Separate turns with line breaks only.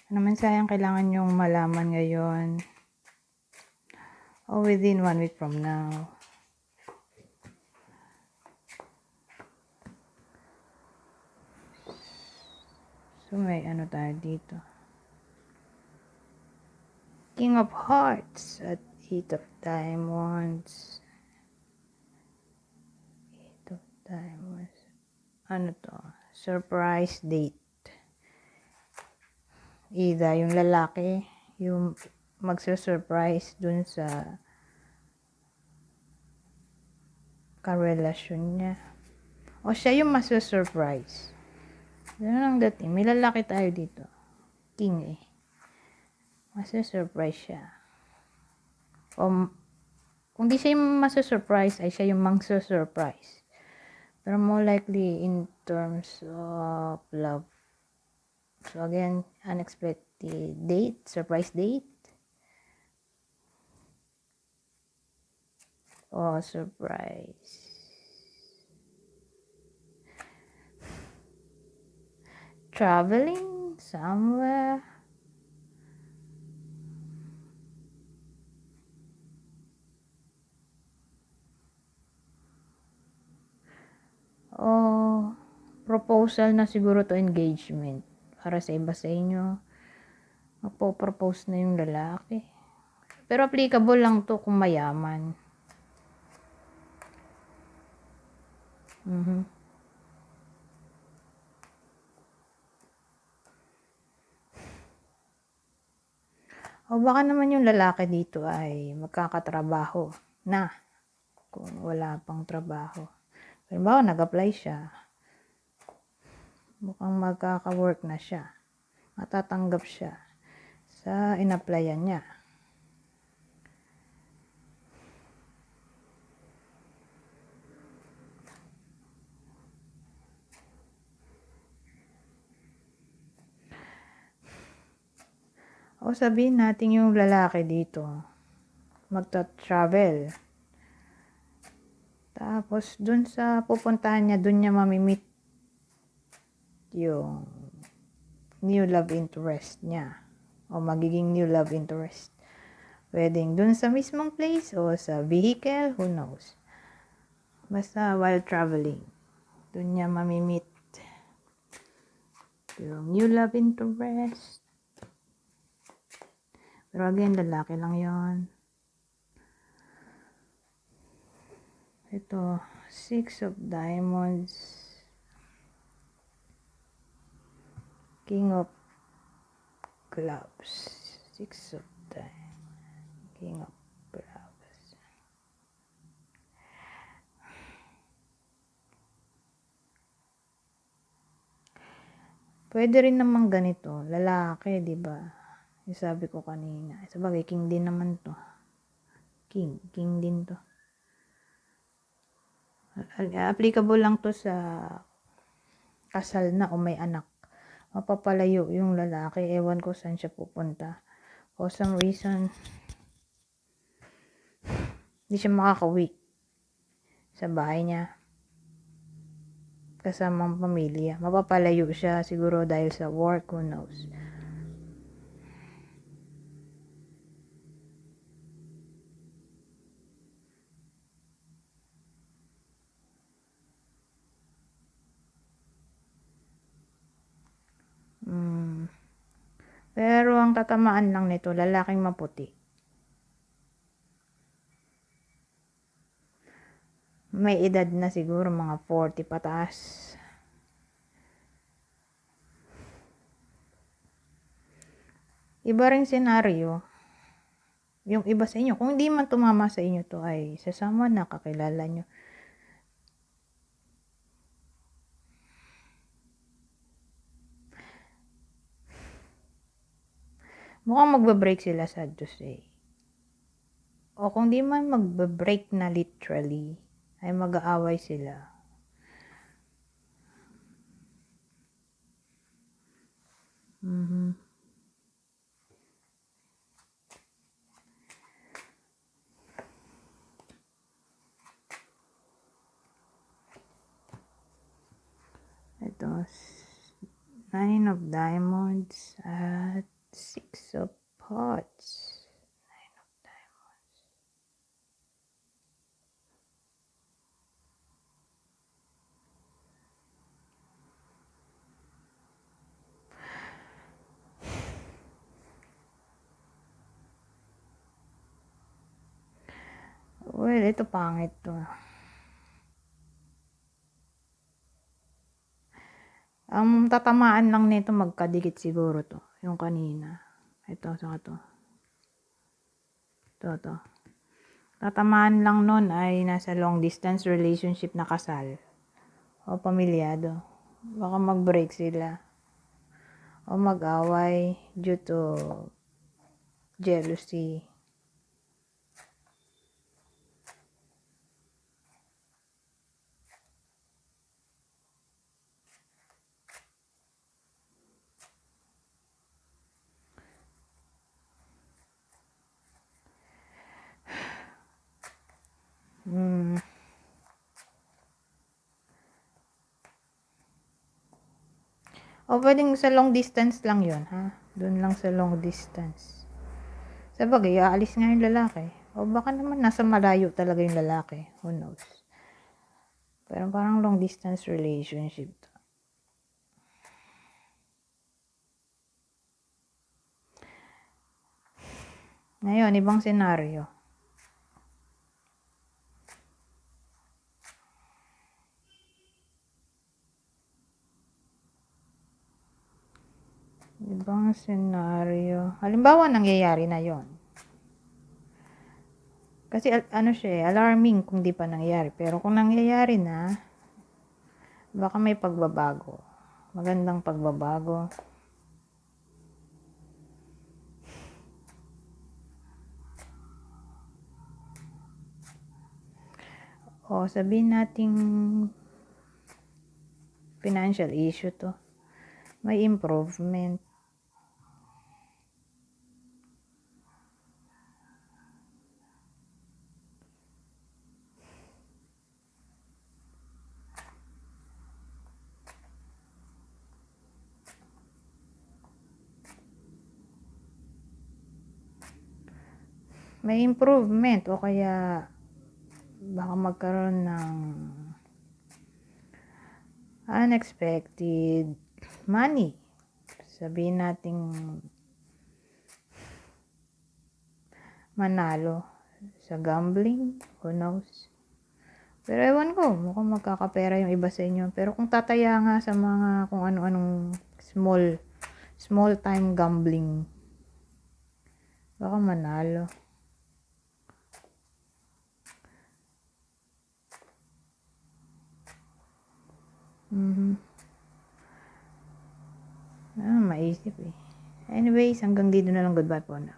Ano mensaheng kailangan nyong malaman ngayon o within 1 week from now? So, may ano tayo dito. King of Hearts at 8 of Diamonds. 8 of Diamonds. Ano to? Surprise date. Either yung lalaki, yung magsusurprise dun sa karelasyon niya. O siya yung masusurprise. Ganun ang dating. May lalaki tayo dito. King eh. Masusurprise siya. O kung di siya yung masusurprise, ay siya yung mangsusurprise. Pero more likely in terms of love. So again, unexpected date, surprise date. O surprise. Traveling somewhere. O proposal na siguro to engagement. Para sa iba sa inyo, magpo-propose na yung lalaki. Pero applicable lang to kung mayaman. O baka naman yung lalaki dito ay magkakatrabaho na kung wala pang trabaho. Halimbawa, nag-apply siya. Mukhang magkaka-work na siya. Matatanggap siya sa in-applyan niya. O sabihin natin yung lalaki dito, magta-travel. Tapos, dun sa pupuntahan niya, dun niya mamimit yung new love interest niya. O magiging new love interest. Pwedeng dun sa mismong place o sa vehicle, who knows. Basta while traveling, dun niya mamimit yung new love interest. Pero again, lalaki lang yon. Ito, 6 of Diamonds. King of Clubs. 6 of Diamonds. King of Clubs. Pwede rin naman ganito. Lalaki, di ba? Yung sabi ko kanina. Sabagay, king din naman to. King din to. Applicable lang to sa kasal na o may anak. Mapapalayo yung lalaki. Ewan ko saan siya pupunta. For some reason, hindi siya makakauwi sa bahay niya. Kasamang pamilya. Mapapalayo siya siguro dahil sa work. Who knows? Pero ang tatamaan lang nito, lalaking maputi. May edad na siguro, mga 40 pataas. Iba ring senaryo. Yung iba sa inyo, kung hindi man tumama sa inyo to ay sa someone na kakilala nyo. Mukhang magbe-break sila, sad to say. O kung di man magbe-break na literally, ay mag-aaway sila. Ito, 9 of Diamonds at Six of Hearts. Nine of Diamonds. Well, ito pangit to. Ang tatamaan lang nito magkadikit siguro to. Yung kanina. Ito, saka to. Ito. Tatamaan lang nun ay nasa long distance relationship na kasal. O pamilyado. Baka mag-break sila. O mag-away due to jealousy. O pwedeng sa long distance lang yun, ha? Doon lang sa long distance. Sabagay, aalis nga yung lalaki. O baka naman nasa malayo talaga yung lalaki. Who knows? Pero parang long distance relationship to. Ngayon, ibang senaryo. Ibang senaryo. Halimbawa, nangyayari na yon. Kasi ano siya, alarming kung di pa nangyayari. Pero kung nangyayari na, baka may pagbabago. Magandang pagbabago. O sabihin nating financial issue to. May improvement. May improvement o kaya baka magkaroon ng unexpected money. Sabihin nating manalo sa gambling, who knows. Pero ewan ko, mukhang magkakapera yung iba sa inyo. Pero kung tataya nga sa mga kung ano-anong small time gambling, baka manalo. Maisip eh. Anyways, hanggang dito na lang. Goodbye po na.